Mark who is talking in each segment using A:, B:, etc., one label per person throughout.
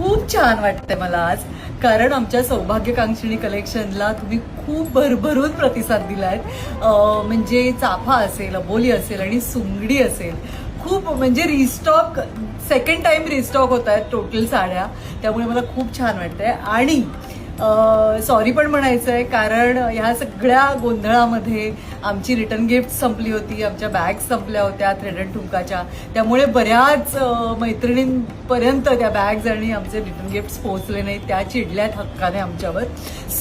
A: खूप छान वाटतंय मला आज, कारण आमच्या सौभाग्यकांक्षिणी कलेक्शनला तुम्ही खूप भरभरून प्रतिसाद दिलाय. म्हणजे चाफा असेल, अबोली असेल आणि सुंगडी असेल, खूप म्हणजे रिस्टॉक, सेकंड टाइम रिस्टॉक होत आहेत टोटल साड्या. त्यामुळे मला खूप छान वाटतंय. आणि सॉरी पण म्हणायचं आहे, कारण ह्या सगळ्या गोंधळामध्ये आमची रिटर्न गिफ्ट संपली होती, आमच्या बॅग्स संपल्या होत्या थ्रेड अँड ठुमकाच्या. त्यामुळे बऱ्याच मैत्रिणींपर्यंत त्या बॅग्स आणि आमचे रिटर्न गिफ्ट्स पोहोचले नाहीत. त्या चिडल्यात हक्काने आमच्यावर.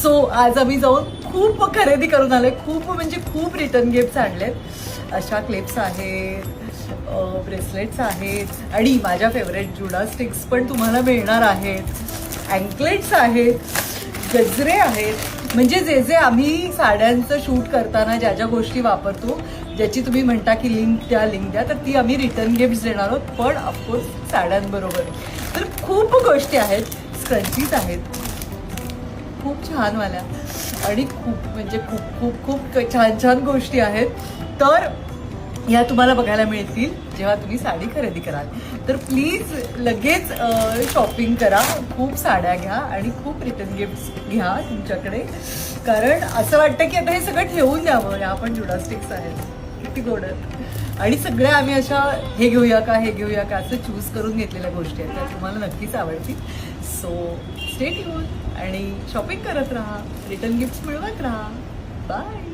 A: सो आज आम्ही जाऊन खूप खरेदी करून आलोय, खूप म्हणजे खूप रिटर्न गिफ्ट्स आणलेत. अशा क्लिप्स आहेत, ब्रेसलेट्स आहेत आणि माझ्या फेवरेट जुडा स्टिक्स पण तुम्हाला मिळणार आहेत. अँकलेट्स आहेत, गजरे आहेत. म्हणजे जे जे आम्ही साड्यांचं शूट करताना ज्या ज्या गोष्टी वापरतो, ज्याची तुम्ही म्हणता की लिंक द्या, तर ती आम्ही रिटर्न गिफ्ट्स देणार आहोत, पण ऑफकोर्स साड्यांबरोबर. तर खूप गोष्टी आहेत. स्क्रंचीज आहेत खूप छानवाल्या आणि खूप म्हणजे खूप खूप खूप छान छान गोष्टी आहेत. तर या तुम्हाला बघायला मिळतील जेव्हा तुम्ही साडी खरेदी कराल. तर प्लीज लगेच शॉपिंग करा, खूप साड्या घ्या आणि खूप रिटर्न गिफ्ट्स घ्या तुमच्याकडे. कारण असं वाटतं की आता हे सगळं ठेवून द्यावं. या पण जुडास्टिक्स आहेत, किती गोड आहेत. आणि सगळ्या आम्ही अशा हे घेऊया का असं चूज करून घेतलेल्या गोष्टी आहेत, त्या तुम्हाला नक्कीच आवडतील. सो स्टे ट्यून आणि शॉपिंग करत राहा, रिटर्न गिफ्ट्स मिळवत राहा. बाय.